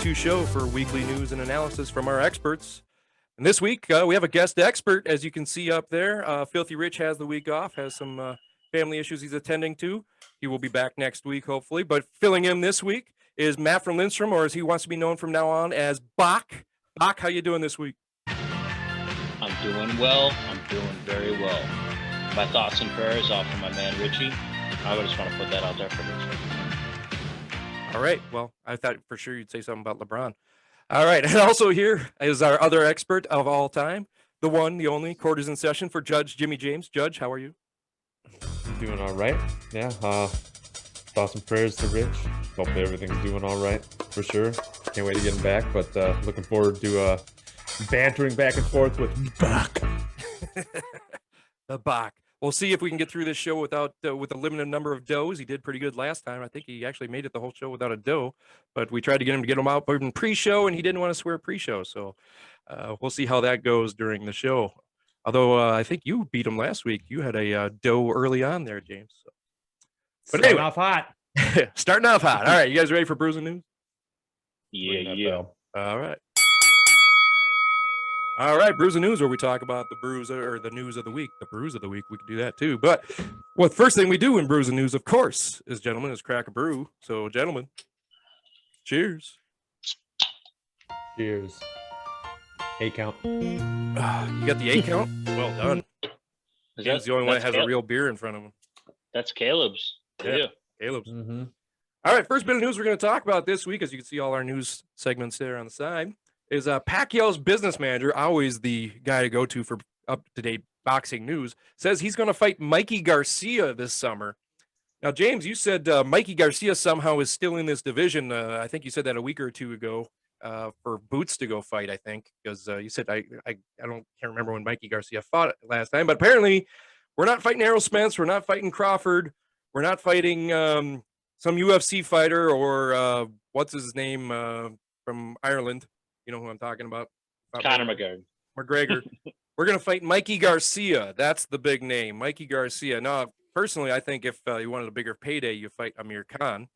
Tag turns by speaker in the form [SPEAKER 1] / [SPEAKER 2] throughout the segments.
[SPEAKER 1] go-to show for weekly news and analysis from our experts. And this week, we have a guest expert, as you can see up there. Filthy Rich has the week off, has some family issues he's attending to. He will be back next week, hopefully. But filling in this week is Matt from Lindstrom, or as he wants to be known from now on as Bach. Bach, how you doing this week?
[SPEAKER 2] I'm doing well. I'm doing very well. My thoughts and prayers are for my man Richie. I just want to put that out there for Richie.
[SPEAKER 1] All right. Well, I thought for sure you'd say something about LeBron. All right. And also here is our other expert of all time, the one, the only, quarters in session for Judge Jimmy James. Judge, how are you?
[SPEAKER 3] Doing all right. Yeah. Thoughts and prayers to Rich. Hopefully everything's doing all right for sure. Can't wait to get him back, but looking forward to bantering back and forth with Bach.
[SPEAKER 1] The Bach. We'll see if we can get through this show without with a limited number of does. He did pretty good last time. I think he actually made it the whole show without a doe, but we tried to get him out in pre-show, and he didn't want to swear pre-show. So we'll see how that goes during the show. Although I think you beat him last week. You had a doe early on there, James. So. But
[SPEAKER 3] Starting
[SPEAKER 1] anyway,
[SPEAKER 3] off hot.
[SPEAKER 1] Starting off hot. All right, you guys ready for Brews and News?
[SPEAKER 2] Yeah.
[SPEAKER 1] All right. All right, Brews and News, where we talk about the brews or the news of the week. The brews of the week, we could do that too. But well, the first thing we do in Brews and News, of course, is crack a brew. So, gentlemen, cheers.
[SPEAKER 3] Cheers. 8 count.
[SPEAKER 1] You got the 8 count? Well done. James the only one that has a real beer in front of him.
[SPEAKER 2] That's Caleb's. Yeah.
[SPEAKER 1] Caleb's.
[SPEAKER 3] Mm-hmm.
[SPEAKER 1] All right, first bit of news we're going to talk about this week, as you can see all our news segments there on the side, is Pacquiao's business manager, always the guy to go to for up-to-date boxing news, says he's going to fight Mikey Garcia this summer. Now, James, you said Mikey Garcia somehow is still in this division. I think you said that a week or two ago for Boots to go fight, I think, because you said can't remember when Mikey Garcia fought last time, but apparently we're not fighting Errol Spence, we're not fighting Crawford, we're not fighting some UFC fighter or what's his name from Ireland. You know who I'm talking about?
[SPEAKER 2] Conor McGregor. We're going to fight Mikey Garcia. That's the big name, Mikey Garcia.
[SPEAKER 1] Now, personally, I think if you wanted a bigger payday, you fight Amir Khan.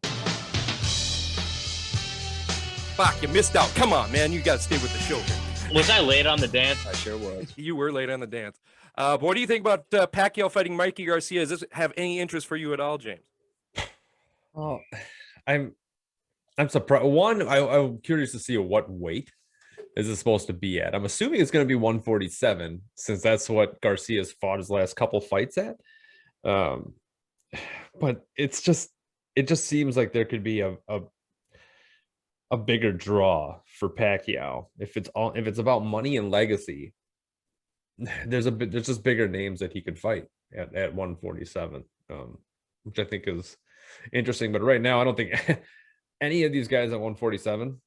[SPEAKER 1] Fuck, you missed out. Come on, man. You got to stay with the show here.
[SPEAKER 2] Was I late on the dance? I sure was.
[SPEAKER 1] You were late on the dance. But what do you think about Pacquiao fighting Mikey Garcia? Does this have any interest for you at all, James?
[SPEAKER 3] Oh, I'm surprised. One, I'm curious to see what weight is it supposed to be at. I'm assuming it's going to be 147, since that's what Garcia's fought his last couple fights at. But it just seems like there could be a bigger draw for Pacquiao if it's about money and legacy. There's just bigger names that he could fight at 147, which I think is interesting. But right now, I don't think any of these guys at 147,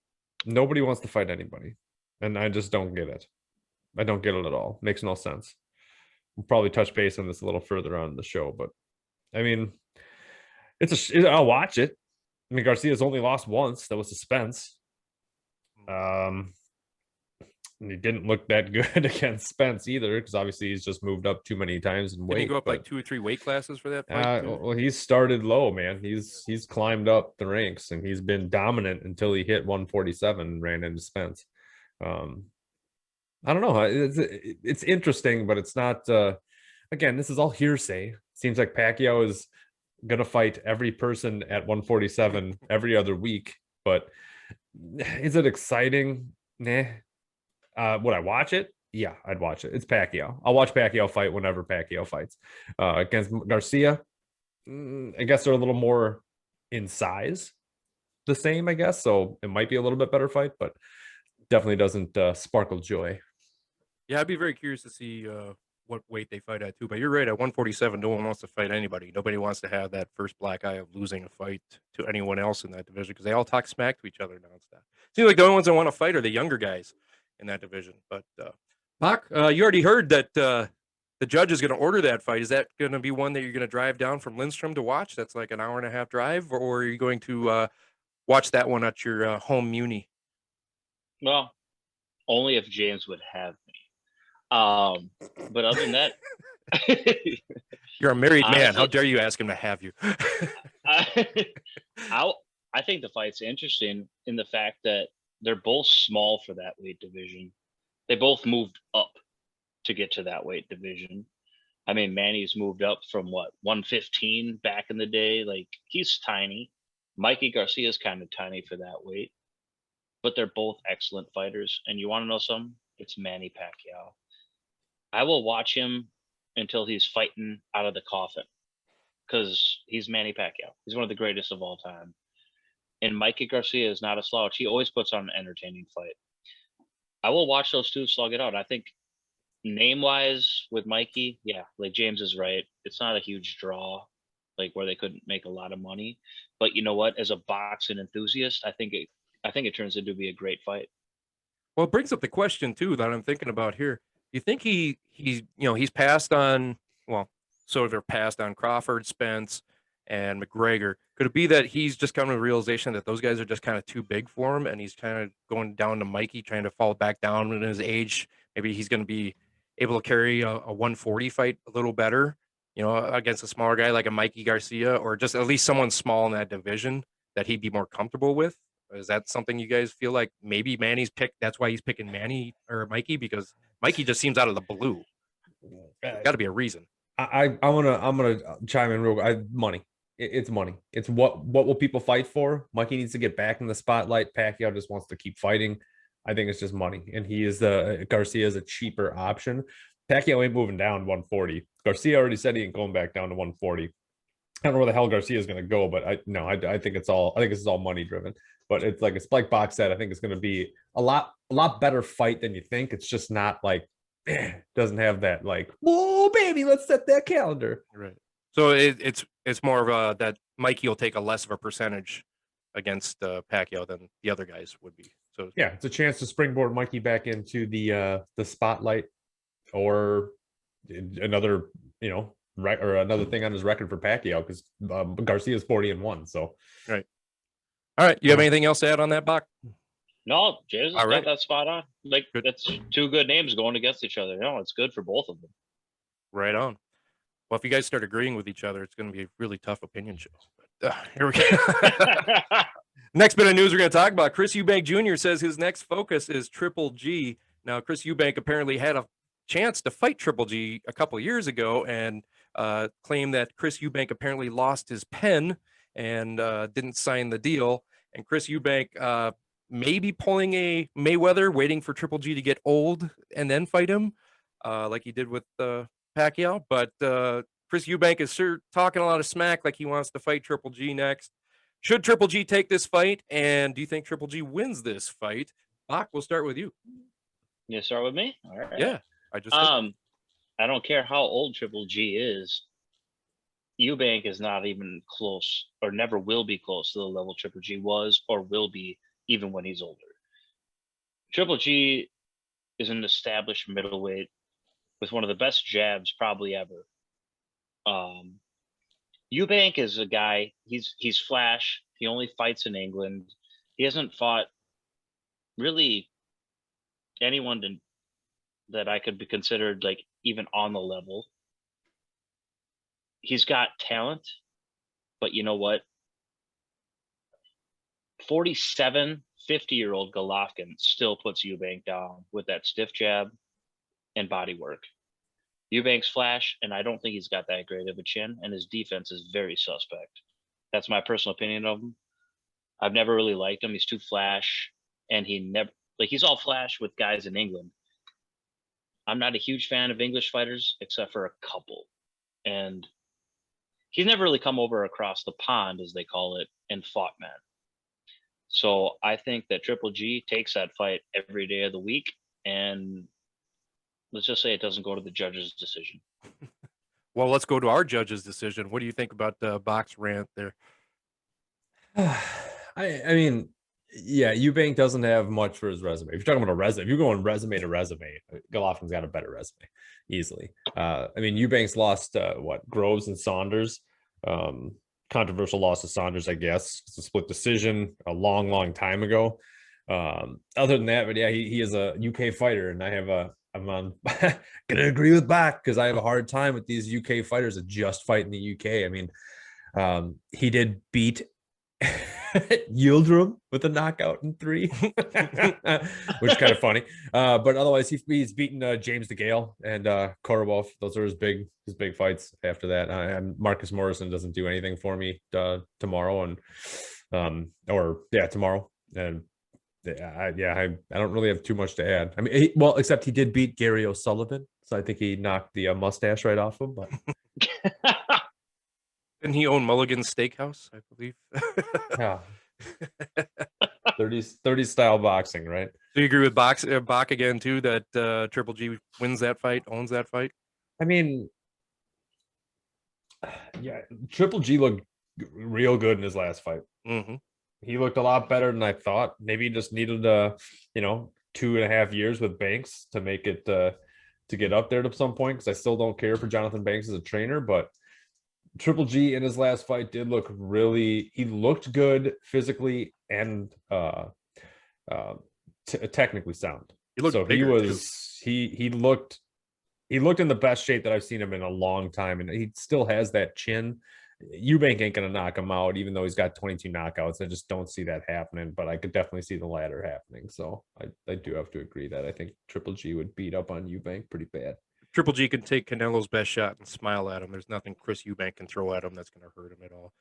[SPEAKER 3] nobody wants to fight anybody. And I just don't get it. I don't get it at all. Makes no sense. We'll probably touch base on this a little further on in the show, but I mean, I'll watch it. I mean, Garcia's only lost once. That was to Spence. And he didn't look that good against Spence either, because obviously he's just moved up too many times in weight.
[SPEAKER 1] Did he go up like 2 or 3 weight classes for that fight?
[SPEAKER 3] Well, he's started low, man. He's climbed up the ranks, and he's been dominant until he hit 147 and ran into Spence. I don't know. It's interesting, but it's not. Again, this is all hearsay. Seems like Pacquiao is gonna fight every person at 147 every other week. But is it exciting? Nah. Would I watch it? Yeah, I'd watch it. It's Pacquiao. I'll watch Pacquiao fight whenever Pacquiao fights. Against Garcia, I guess they're a little more in size, the same, I guess. So it might be a little bit better fight, but definitely doesn't sparkle joy.
[SPEAKER 1] Yeah, I'd be very curious to see what weight they fight at too. But you're right, at 147, no one wants to fight anybody. Nobody wants to have that first black eye of losing a fight to anyone else in that division, because they all talk smack to each other nonstop. Seems like the only ones that want to fight are the younger guys in that division. But Bach, you already heard that the judge is going to order that fight. Is that going to be one that you're going to drive down from Lindstrom to watch? That's like an hour and a half drive, or are you going to watch that one at your home muni?
[SPEAKER 2] Well, only if James would have me. But other than that,
[SPEAKER 1] you're a married man. How dare you ask him to have you?
[SPEAKER 2] I think the fight's interesting in the fact that they're both small for that weight division. They both moved up to get to that weight division. I mean, Manny's moved up from 115 back in the day. Like, he's tiny. Mikey Garcia is kind of tiny for that weight, but they're both excellent fighters. And you want to know something? It's Manny Pacquiao. I will watch him until he's fighting out of the coffin, because he's Manny Pacquiao. He's one of the greatest of all time. And Mikey Garcia is not a slouch. He always puts on an entertaining fight. I will watch those two slug it out. I think name-wise with Mikey, yeah, like James is right. It's not a huge draw, like where they couldn't make a lot of money. But you know what? As a boxing enthusiast, I think it turns into be a great fight.
[SPEAKER 1] Well, it brings up the question too that I'm thinking about here. You think he's passed on, well, sort of passed on Crawford, Spence, and McGregor. Could it be that he's just coming to the realization that those guys are just kind of too big for him, and he's kind of going down to Mikey, trying to fall back down in his age? Maybe he's going to be able to carry a 140 fight a little better, against a smaller guy like a Mikey Garcia, or just at least someone small in that division that he'd be more comfortable with. Is that something you guys feel like maybe Manny's picked? That's why he's picking Manny or Mikey, because Mikey just seems out of the blue. Got to be a reason.
[SPEAKER 3] I'm gonna chime in real quick. Money. It's money. It's what will people fight for? Mikey needs to get back in the spotlight. Pacquiao just wants to keep fighting. I think it's just money, and Garcia is a cheaper option. Pacquiao ain't moving down 140. Garcia already said he ain't going back down to 140. I don't know where the hell Garcia is going to go, but I think it's all money driven. But it's like Bach said, I think it's going to be a lot better fight than you think. It's just not like doesn't have that like, whoa baby, let's set that calendar.
[SPEAKER 1] Right. So it's more of that Mikey will take a less of a percentage against Pacquiao than the other guys would be. So
[SPEAKER 3] yeah, it's a chance to springboard Mikey back into the spotlight, or another another thing on his record for Pacquiao, because Garcia's 40-1. So
[SPEAKER 1] right. All right. You have anything else to add on that, Bach?
[SPEAKER 2] No, Jesus got
[SPEAKER 1] right.
[SPEAKER 2] that spot on. Like, good. That's two good names going against each other. No, it's good for both of them.
[SPEAKER 1] Right on. Well, if you guys start agreeing with each other, it's going to be a really tough opinion show. But, here we go. Next bit of news we're going to talk about. Chris Eubank Jr. says his next focus is Triple G. Now, Chris Eubank apparently had a chance to fight Triple G a couple years ago, and claimed that Chris Eubank apparently lost his pen and didn't sign the deal. And Chris Eubank maybe pulling a Mayweather, waiting for Triple G to get old and then fight him, like he did with Pacquiao. But Chris Eubank is sure talking a lot of smack, like he wants to fight Triple G next. Should Triple G take this fight? And do you think Triple G wins this fight? Bach, we'll start with you.
[SPEAKER 2] You start with me? All right.
[SPEAKER 1] Yeah.
[SPEAKER 2] I don't care how old Triple G is. Eubank is not even close, or never will be close to the level Triple G was or will be, even when he's older. Triple G is an established middleweight with one of the best jabs probably ever. Eubank is a guy, he's flash. He only fights in England. He hasn't fought really anyone that I could be considered like even on the level. He's got talent, but you know what? 50-year-old Golovkin still puts Eubank down with that stiff jab and body work. Eubank's flash, and I don't think he's got that great of a chin, and his defense is very suspect. That's my personal opinion of him. I've never really liked him. He's too flash, and he's all flash with guys in England. I'm not a huge fan of English fighters, except for a couple. And he's never really come over across the pond, as they call it, and fought man. So I think that Triple G takes that fight every day of the week, and let's just say it doesn't go to the judge's decision.
[SPEAKER 1] Well, let's go to our judge's decision. What do you think about the Bach's rant there?
[SPEAKER 3] I mean, yeah, Eubank doesn't have much for his resume. If you're talking about a resume, if you're going resume to resume, Golovkin's got a better resume easily. I mean, Eubank's lost Groves and Saunders. Controversial loss to Saunders, I guess. It's a split decision a long time ago. Other than that, but yeah, he is a UK fighter, and I'm gonna agree with Bach, because I have a hard time with these UK fighters that just fight in the UK. I mean, he did beat Yildirim with a knockout in 3, which is kind of funny. But otherwise, he's beaten James DeGale and Korobov. Those are his big fights. After that, and Marcus Morrison doesn't do anything for me tomorrow, and tomorrow. And I don't really have too much to add. I mean, except he did beat Gary O'Sullivan, so I think he knocked the mustache right off him. But
[SPEAKER 1] didn't he own Mulligan's Steakhouse, I believe?
[SPEAKER 3] yeah, 30 style boxing, right?
[SPEAKER 1] Do you agree with Bach again too? That Triple G wins that fight, owns that fight.
[SPEAKER 3] I mean, yeah, Triple G looked real good in his last fight.
[SPEAKER 1] Mm-hmm.
[SPEAKER 3] He looked a lot better than I thought. Maybe he just needed 2.5 years with Banks to make it to get up there at some point, because I still don't care for Jonathan Banks as a trainer, but Triple G in his last fight did look he looked good physically and technically sound.
[SPEAKER 1] He looked
[SPEAKER 3] he looked in the best shape that I've seen him in a long time, and he still has that chin. Eubank ain't gonna knock him out, even though he's got 22 knockouts. I just don't see that happening, but I could definitely see the latter happening. So I do have to agree that I think Triple G would beat up on Eubank pretty bad.
[SPEAKER 1] Triple G can take Canelo's best shot and smile at him. There's nothing Chris Eubank can throw at him that's going to hurt him at all.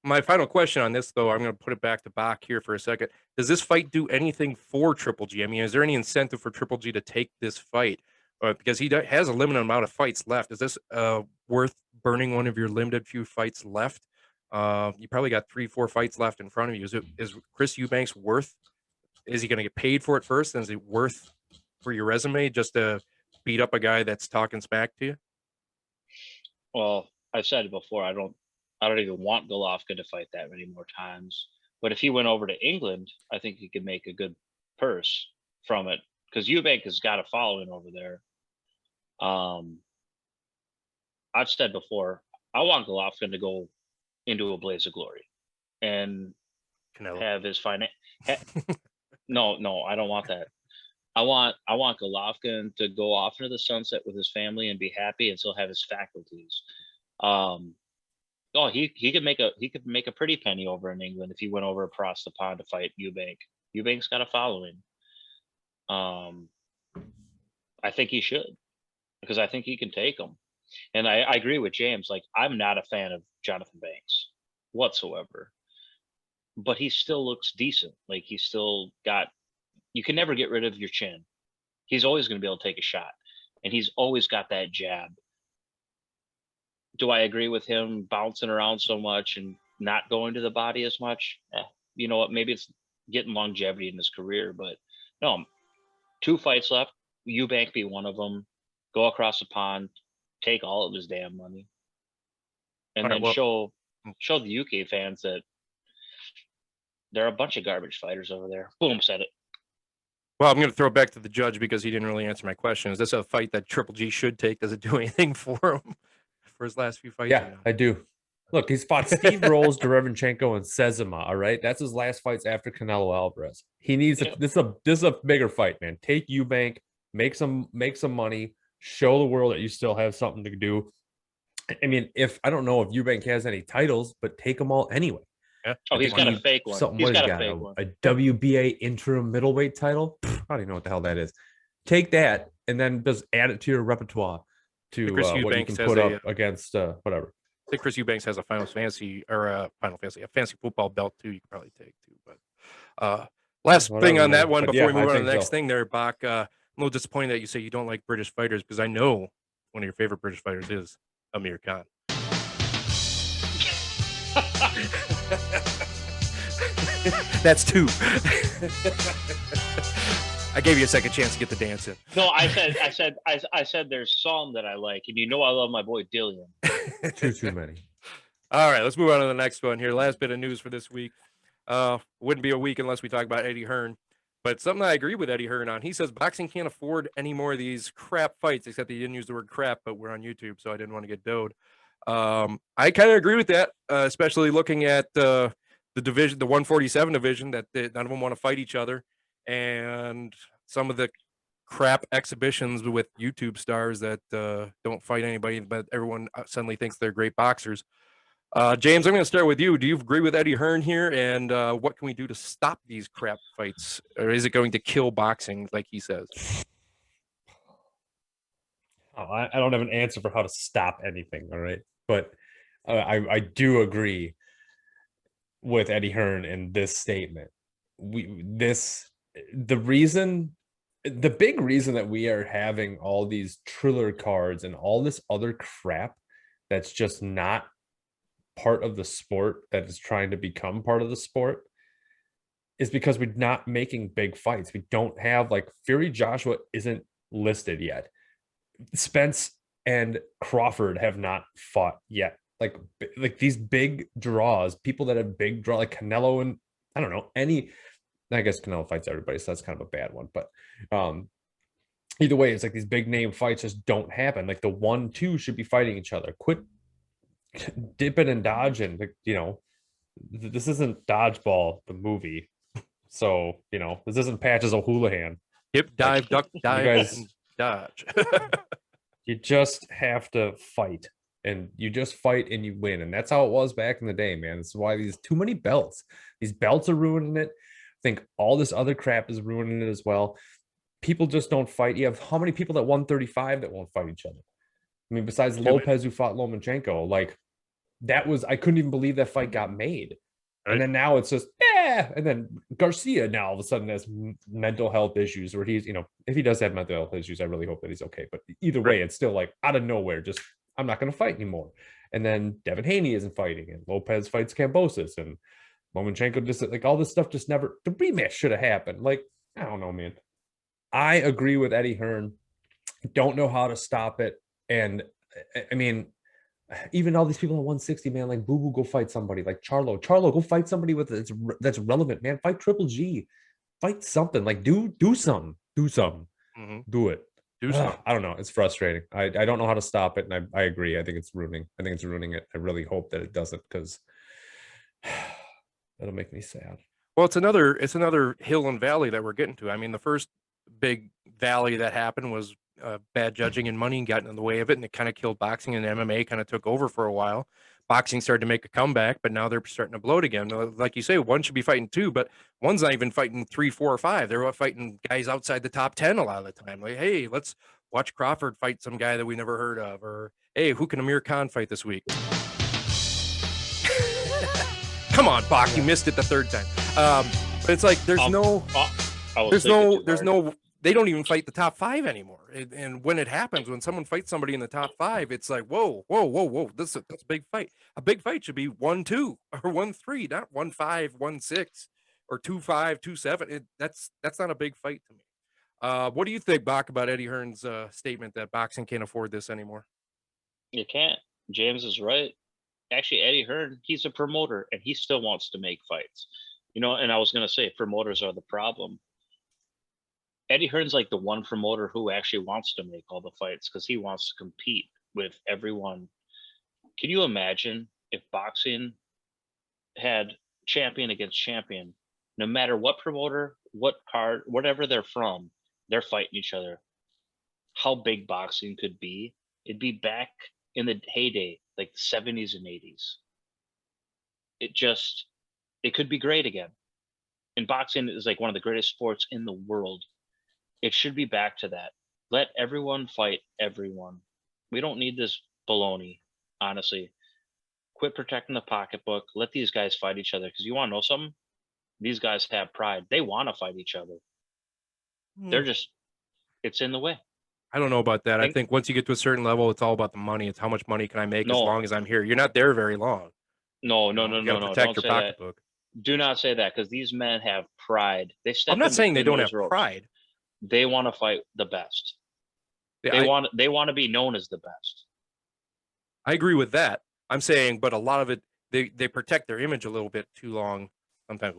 [SPEAKER 1] My final question on this, though, I'm going to put it back to Bach here for a second. Does this fight do anything for Triple G? I mean, is there any incentive for Triple G to take this fight? Because he has a limited amount of fights left. Is this worth burning one of your limited few fights left? You probably got 3-4 fights left in front of you. Is Chris Eubanks worth? Is he going to get paid for it first? And is it worth for your resume just to beat up a guy that's talking smack to you?
[SPEAKER 2] Well, I've said it before. I don't even want Golovkin to fight that many more times. But if he went over to England, I think he could make a good purse from it, because Eubank has got a following over there. I've said before, I want Golovkin to go into a blaze of glory and
[SPEAKER 1] Canelo.
[SPEAKER 2] have his No, I don't want that. I want Golovkin to go off into the sunset with his family and be happy and still have his faculties. He could make a pretty penny over in England if he went over across the pond to fight Eubank. Eubank's got a following. I think he should, because I think he can take him. And I agree with James. Like, I'm not a fan of Jonathan Banks whatsoever, but he still looks decent. Like, he's still got. You can never get rid of your chin. He's always going to be able to take a shot, and he's always got that jab. Do I agree with him bouncing around so much and not going to the body as much? You know what? Maybe it's getting longevity in his career, but no. 2 fights left. Eubank be one of them. Go across the pond, take all of his damn money, and then show the UK fans that they're a bunch of garbage fighters over there. Boom, said it.
[SPEAKER 1] Well, I'm going to throw it back to the judge because he didn't really answer my question. Is this a fight that Triple G should take? Does it do anything for him for his last few fights?
[SPEAKER 3] Yeah, I do. Look, he's fought Steve Rolls, Derevenchenko, and Sezima. All right, that's his last fights after Canelo Alvarez. He needs this is a bigger fight, man. Take Eubank, make some money, show the world that you still have something to do. I mean, I don't know if Eubank has any titles, but take them all anyway.
[SPEAKER 2] Yeah. Oh, he's got a fake one. He's got a fake one.
[SPEAKER 3] A WBA interim middleweight title. I don't even know what the hell that is. Take that and then just add it to your repertoire to what you can put up against whatever.
[SPEAKER 1] I think Chris Eubanks has a fantasy football belt too. You could probably take too. But last thing on that one before we move on to the next thing, there, Bach. I'm a little disappointed that you say you don't like British fighters, because I know one of your favorite British fighters is Amir Khan. That's 2. I gave you a second chance to get the dance in.
[SPEAKER 2] No, I said there's some that I like, and you know I love my boy Dillian.
[SPEAKER 3] Too many.
[SPEAKER 1] All right, let's move on to the next one here. Last bit of news for this week. Wouldn't be a week unless we talk about Eddie Hearn. But something I agree with Eddie Hearn on. He says boxing can't afford any more of ththese crap fights, except he didn't use the word crap, but we're on YouTube, so I didn't want to get doed. I kind of agree with that, especially looking at the division, the 147 division, that none of them want to fight each other, and some of the crap exhibitions with YouTube stars that don't fight anybody, but everyone suddenly thinks they're great boxers. James, I'm going to start with you. Do you agree with Eddie Hearn here? And what can we do to stop these crap fights? Or is it going to kill boxing, like he says?
[SPEAKER 3] I don't have an answer for how to stop anything. All right. But I do agree with Eddie Hearn in this statement. The big reason that we are having all these Triller cards and all this other crap that's just not part of the sport, that is trying to become part of the sport, is because we're not making big fights. We don't have, like, Fury Joshua isn't listed yet. Spence and Crawford have not fought yet. Like these big draws, people that have big draw, like Canelo, and I don't know, I guess Canelo fights everybody, so that's kind of a bad one. But either way, it's like these big name fights just don't happen. Like the 1-2 should be fighting each other. Quit dipping and dodging. Like, this isn't Dodgeball, the movie. So, this isn't Patches O'Houlihan.
[SPEAKER 1] Dip, dive, duck, dive,
[SPEAKER 3] guys,
[SPEAKER 1] and dodge.
[SPEAKER 3] You just have to fight, and you just fight and you win. And that's how it was back in the day, man. This is why these too many belts. These belts are ruining it. I think all this other crap is ruining it as well. People just don't fight. You have how many people at 135 that won't fight each other? I mean, besides Lopez, who fought Lomachenko, like, I couldn't even believe that fight got made. Right. And then now it's just, and then Garcia now all of a sudden has mental health issues, where he's, if he does have mental health issues, I really hope that he's okay. But either way, it's still like out of nowhere, just, I'm not going to fight anymore. And then Devin Haney isn't fighting, and Lopez fights Kambosos, and Lomachenko just, like, all this stuff just never, the rematch should have happened. Like, I don't know, man. I agree with Eddie Hearn. Don't know how to stop it. And I mean, even all these people at 160, man, like Boo Boo, go fight somebody. Like Charlo, go fight somebody that's relevant, man. Fight Triple G, fight something. Like do something,
[SPEAKER 1] Mm-hmm.
[SPEAKER 3] Do it.
[SPEAKER 1] Do something.
[SPEAKER 3] I don't know. It's frustrating. I don't know how to stop it, and I agree. I think it's ruining it. I really hope that it doesn't, because that'll make me sad.
[SPEAKER 1] Well, it's another hill and valley that we're getting to. I mean, the first big valley that happened was bad judging and money got in the way of it, and it kind of killed boxing, and MMA kind of took over for a while. Boxing started to make a comeback, but now they're starting to bloat again. Like you say, one should be fighting 2, but one's not even fighting 3, 4, or 5. They're fighting guys outside the top 10 a lot of the time. Like, hey, let's watch Crawford fight some guy that we never heard of, or hey, who can Amir Khan fight this week? Come on, Bach, you missed it the 3rd time. But it's like there's no. They don't even fight the top 5 anymore. And when it happens, when someone fights somebody in the top 5, it's like, whoa. That's a big fight. A big fight should be 1-2 or 1-3, not 1-5, 1-6, or 2-5, 2-7. That's not a big fight to me. What do you think, Bach, about Eddie Hearn's statement that boxing can't afford this anymore?
[SPEAKER 2] You can't. James is right. Actually, Eddie Hearn, he's a promoter, and he still wants to make fights. And I was going to say, promoters are the problem. Eddie Hearn's like the one promoter who actually wants to make all the fights, because he wants to compete with everyone. Can you imagine if boxing had champion against champion? No matter what promoter, what card, whatever they're from, they're fighting each other. How big boxing could be? It'd be back in the heyday, like the 70s and 80s. It could be great again. And boxing is like one of the greatest sports in the world. It should be back to that. Let everyone fight everyone. We don't need this baloney, honestly. Quit protecting the pocketbook. Let these guys fight each other. Because you want to know something? These guys have pride. They want to fight each other. They're just, it's in the way.
[SPEAKER 1] I don't know about that. I think once you get to a certain level, it's all about the money. It's how much money can I make as long as I'm here. You're not there very long.
[SPEAKER 2] No.
[SPEAKER 1] Protect your pocketbook.
[SPEAKER 2] Do not say that, because these men have pride.
[SPEAKER 1] I'm not saying they don't have pride.
[SPEAKER 2] They want to fight the best. They want to be known as the best.
[SPEAKER 1] I agree with that. I'm saying, but a lot of it, they protect their image a little bit too long. Sometimes,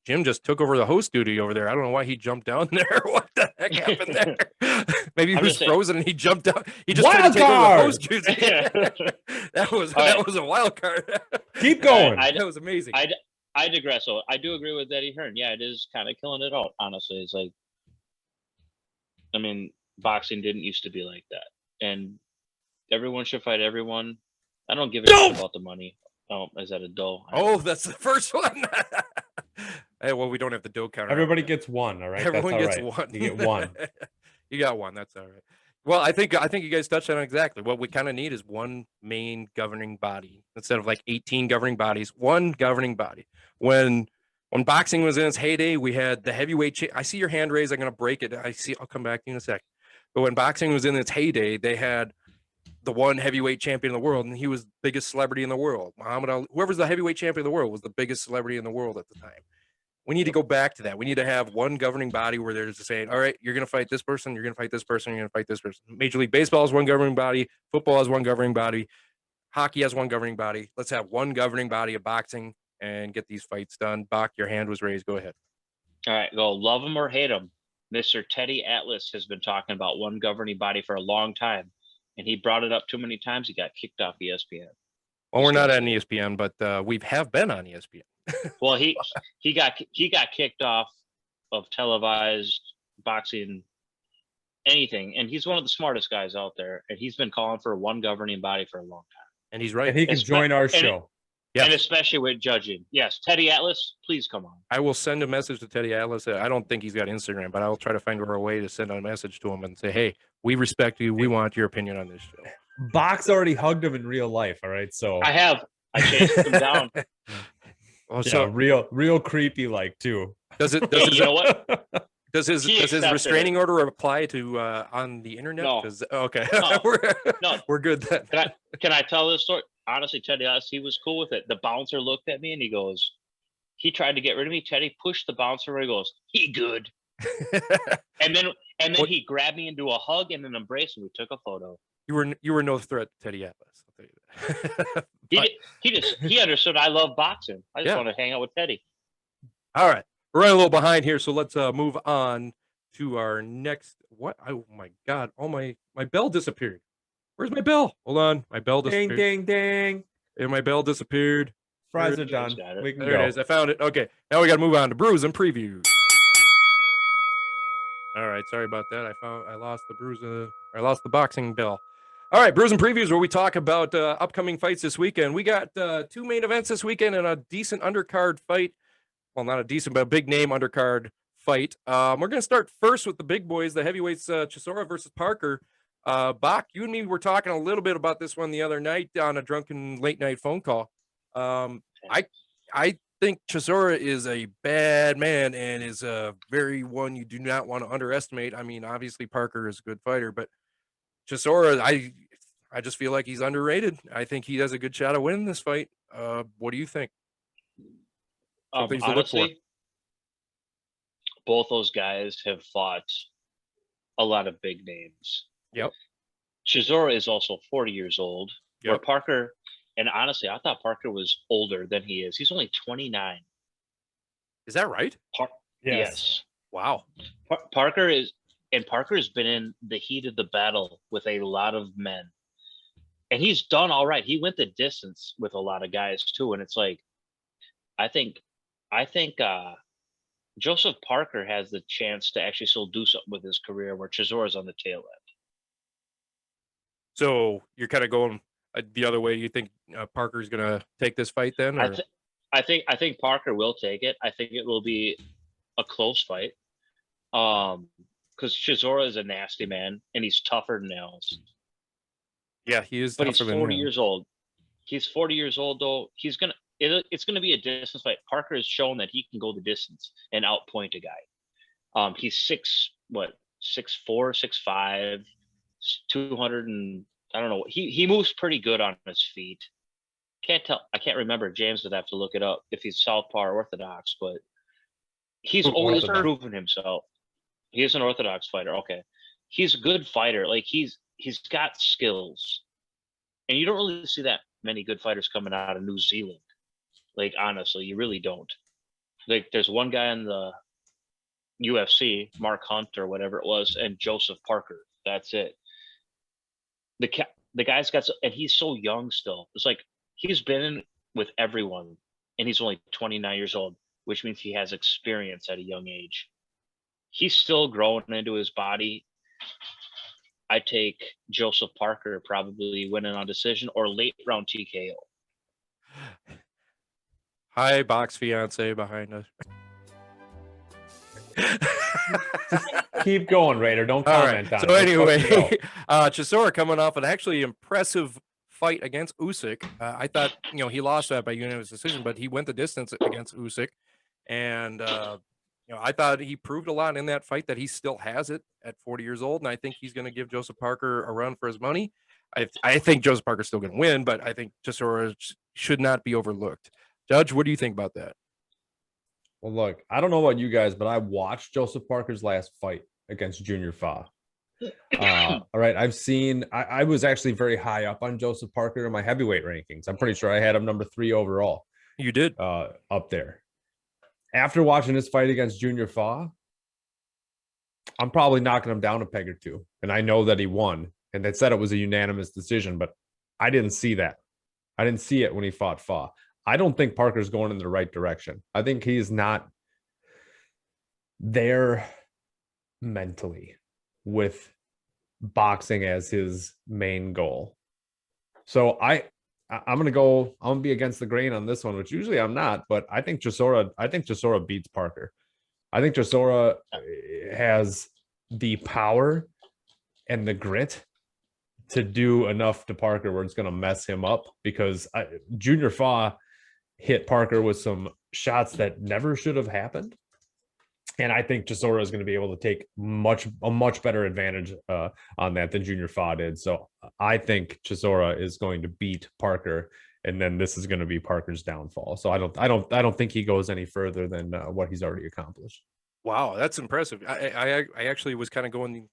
[SPEAKER 1] Jim just took over the host duty over there. I don't know why he jumped down there. What the heck happened there? Maybe he was frozen and he jumped down. He just tried to take over the host duty. That was a wild card.
[SPEAKER 3] Keep going.
[SPEAKER 1] That was amazing.
[SPEAKER 2] I digress. So I do agree with Eddie Hearn. Yeah, it is kind of killing it out, honestly. It's like, I mean, boxing didn't used to be like that. And everyone should fight everyone. I don't give a shit about the money. Oh, is that a doe?
[SPEAKER 1] Oh, that's the first one. Hey, well, we don't have the doe counter.
[SPEAKER 3] Everybody gets one. All right.
[SPEAKER 1] Everyone
[SPEAKER 3] That's all
[SPEAKER 1] gets
[SPEAKER 3] right.
[SPEAKER 1] one.
[SPEAKER 3] You get one.
[SPEAKER 1] You got one. That's all right. Well, I think you guys touched on it exactly. What we kind of need is one main governing body instead of like 18 governing bodies. One governing body. When boxing was in its heyday, we had the heavyweight. I see your hand raised. I'm gonna break it. I'll come back to you in a sec. But when boxing was in its heyday, they had the one heavyweight champion in the world, and he was the biggest celebrity in the world. Muhammad Ali, whoever's the heavyweight champion of the world, was the biggest celebrity in the world at the time. We need to go back to that. We need to have one governing body where they're just saying, all right, you're going to fight this person, you're going to fight this person, you're going to fight this person. Major League Baseball has one governing body, football has one governing body, hockey has one governing body. Let's have one governing body of boxing and get these fights done. Bach, your hand was raised. Go ahead.
[SPEAKER 2] All right, go love him or hate him. Mr. Teddy Atlas has been talking about one governing body for a long time, and he brought it up too many times. He got kicked off ESPN.
[SPEAKER 1] Well, we're not on ESPN, but we have been on ESPN.
[SPEAKER 2] Well, he got kicked off of televised boxing, anything, and he's one of the smartest guys out there, and he's been calling for one governing body for a long time.
[SPEAKER 1] And he's right.
[SPEAKER 3] And he can join our show.
[SPEAKER 1] Yes.
[SPEAKER 2] And especially with judging. Yes, Teddy Atlas, please come on.
[SPEAKER 1] I will send a message to Teddy Atlas. I don't think he's got Instagram, but I'll try to find a way to send a message to him and say, hey, we respect you. We want your opinion on this show.
[SPEAKER 3] Bach's already hugged him in real life. All right. So
[SPEAKER 2] I chased him down.
[SPEAKER 1] Oh,
[SPEAKER 3] so real creepy like too.
[SPEAKER 2] You know what?
[SPEAKER 1] Does his restraining order apply to on the internet?
[SPEAKER 2] No.
[SPEAKER 1] Okay.
[SPEAKER 2] No.
[SPEAKER 1] No. We're good then.
[SPEAKER 2] Can I tell this story? Honestly, Teddy, he was cool with it. The bouncer looked at me and he tried to get rid of me. Teddy pushed the bouncer and he goes, he good. and then he grabbed me into a hug and an embrace and we took a photo.
[SPEAKER 1] You were no threat to Teddy Atlas. I'll tell you that.
[SPEAKER 2] He understood I love boxing. I just want to hang out with Teddy.
[SPEAKER 1] All right. We're running a little behind here, so let's move on to our next. What? Oh my God! Oh my bell disappeared. Where's my bell? Hold on, my bell disappeared.
[SPEAKER 3] Ding, ding, ding!
[SPEAKER 1] And my bell disappeared.
[SPEAKER 3] Fries are done. We can
[SPEAKER 1] there
[SPEAKER 3] go.
[SPEAKER 1] it is. I found it. Okay, now we got to move on to brews and previews. All right, sorry about that. I lost the boxing bell. All right, brews and previews, where we talk about upcoming fights this weekend. We got two main events this weekend and a decent undercard fight. Well, not a decent, but a big name undercard fight. We're going to start first with the big boys, the heavyweights, Chisora versus Parker. Bach, you and me were talking a little bit about this one the other night on a drunken late night phone call. I think Chisora is a bad man and is a very one you do not want to underestimate. I mean, obviously Parker is a good fighter, but Chisora, I just feel like he's underrated. I think he has a good shot of winning this fight. What do you think?
[SPEAKER 2] Honestly, both those guys have fought a lot of big names.
[SPEAKER 1] Yep.
[SPEAKER 2] Chisora is also 40 years old.
[SPEAKER 1] Yep.
[SPEAKER 2] Where Parker, and honestly, I thought Parker was older than he is. He's only 29.
[SPEAKER 1] Is that right?
[SPEAKER 2] Yes.
[SPEAKER 1] Wow.
[SPEAKER 2] Parker has been in the heat of the battle with a lot of men. And he's done all right. He went the distance with a lot of guys too. And it's like, I think Joseph Parker has the chance to actually still do something with his career where Chisora's on the tail end.
[SPEAKER 1] So you're kind of going the other way. You think Parker's going to take this fight then? Or?
[SPEAKER 2] I think Parker will take it. I think it will be a close fight. Because Chisora is a nasty man and he's tougher than else.
[SPEAKER 1] Yeah, he is.
[SPEAKER 2] But he's 40 years old. He's 40 years old though. It's going to be a distance fight. Parker has shown that he can go the distance and outpoint a guy. He's 6'4", 6'5", 200 and I don't know. He moves pretty good on his feet. Can't tell. I can't remember. James would have to look it up if he's southpaw or orthodox, but he's always proven himself. He is an orthodox fighter. Okay, he's a good fighter. Like he's got skills, and you don't really see that many good fighters coming out of New Zealand. Like honestly, you really don't. Like there's one guy in the UFC, Mark Hunt or whatever it was, and Joseph Parker. That's it. The guy's got, and he's so young still. It's like he's been in with everyone, and he's only 29 years old, which means he has experience at a young age. He's still growing into his body. I take Joseph Parker probably winning on decision or late round TKO.
[SPEAKER 1] Hi, Bach's fiance behind us.
[SPEAKER 3] Keep going, Raiter. Don't
[SPEAKER 1] All right.
[SPEAKER 3] comment on
[SPEAKER 1] So
[SPEAKER 3] it. Let's fucking
[SPEAKER 1] anyway,
[SPEAKER 3] go.
[SPEAKER 1] Chisora coming off an actually impressive fight against Usyk. I thought, he lost that by unanimous decision, but he went the distance against Usyk. And, I thought he proved a lot in that fight that he still has it at 40 years old. And I think he's going to give Joseph Parker a run for his money. I think Joseph Parker's still going to win, but I think Chisora should not be overlooked. Judge, what do you think about that?
[SPEAKER 3] Well, look, I don't know about you guys, but I watched Joseph Parker's last fight against Junior Fa. All right, I was actually very high up on Joseph Parker in my heavyweight rankings. I'm pretty sure I had him number 3 overall.
[SPEAKER 1] You did?
[SPEAKER 3] Up there. After watching this fight against Junior Fa, I'm probably knocking him down a peg or two. And I know that he won. And they said it was a unanimous decision, but I didn't see that. I didn't see it when he fought Fa. I don't think Parker's going in the right direction. I think he's not there mentally with boxing as his main goal. So I'm gonna be against the grain on this one, which usually I'm not, but I think Chisora beats Parker. I think Chisora has the power and the grit to do enough to Parker where it's going to mess him up, because Junior Fa hit Parker with some shots that never should have happened. And I think Chisora is going to be able to take a much better advantage on that than Junior Fa did. So I think Chisora is going to beat Parker, and then this is going to be Parker's downfall. So I don't think he goes any further than what he's already accomplished.
[SPEAKER 1] Wow, that's impressive. I actually was kind of going.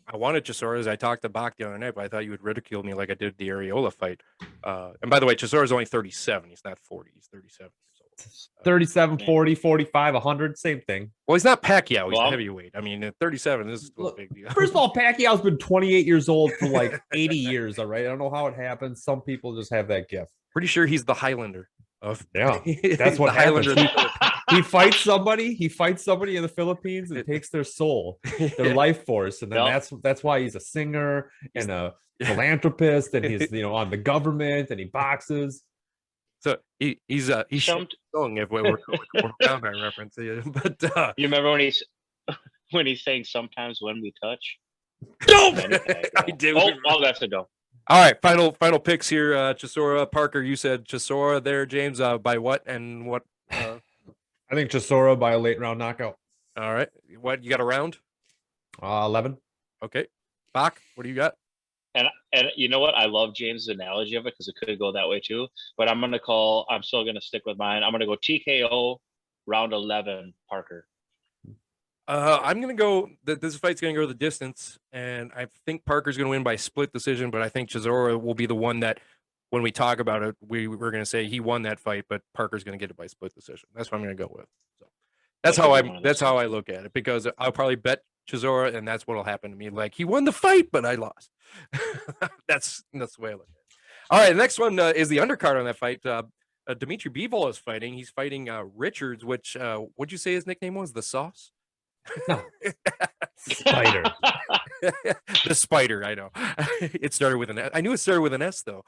[SPEAKER 1] I wanted Chisora, as I talked to Bach the other night, but I thought you would ridicule me like I did the Areola fight. And by the way, Chisora is only 37. He's not 40. He's 37.
[SPEAKER 3] 37, 40, 45, 100, same thing.
[SPEAKER 1] Well, he's not Pacquiao. He's a heavyweight. I mean, at 37, this is still a big deal.
[SPEAKER 3] First of all, Pacquiao's been 28 years old for like 80 years, all right? I don't know how it happens. Some people just have that gift.
[SPEAKER 1] Pretty sure he's the Highlander of
[SPEAKER 3] that's what happens. He fights somebody in the Philippines and takes their soul, their life force, and then that's why he's a singer and a philanthropist, and he's on the government, and he boxes.
[SPEAKER 1] So he's song if we're combat reference, but
[SPEAKER 2] you remember when he's saying sometimes when we touch?
[SPEAKER 1] No, I do.
[SPEAKER 2] Oh, that's a no.
[SPEAKER 1] All right, final picks here. Chisora, Parker. You said Chisora there, James. By what and what?
[SPEAKER 3] I think Chisora by a late round knockout.
[SPEAKER 1] All right, what you got a round?
[SPEAKER 3] 11.
[SPEAKER 1] Okay, Bach, what do you got?
[SPEAKER 2] And you know what? I love James' analogy of it because it could go that way too. But I'm still gonna stick with mine. I'm gonna go TKO round 11, Parker.
[SPEAKER 1] I'm gonna go. This fight's gonna go the distance, and I think Parker's gonna win by split decision. But I think Chisora will be the one that, when we talk about it, we're gonna say he won that fight, but Parker's gonna get it by split decision. That's what I'm gonna go with. So that's how I look at it, because I'll probably bet Chisora, and that's what'll happen to me. Like, he won the fight, but I lost. that's the way I look at it. All right, the next one is the undercard on that fight. Dimitri Bivol is fighting. He's fighting Richards, which what'd you say his nickname was? The Sauce?
[SPEAKER 3] No. Spider.
[SPEAKER 1] The Spider, I know. It started with an S. I knew it started with an S, though.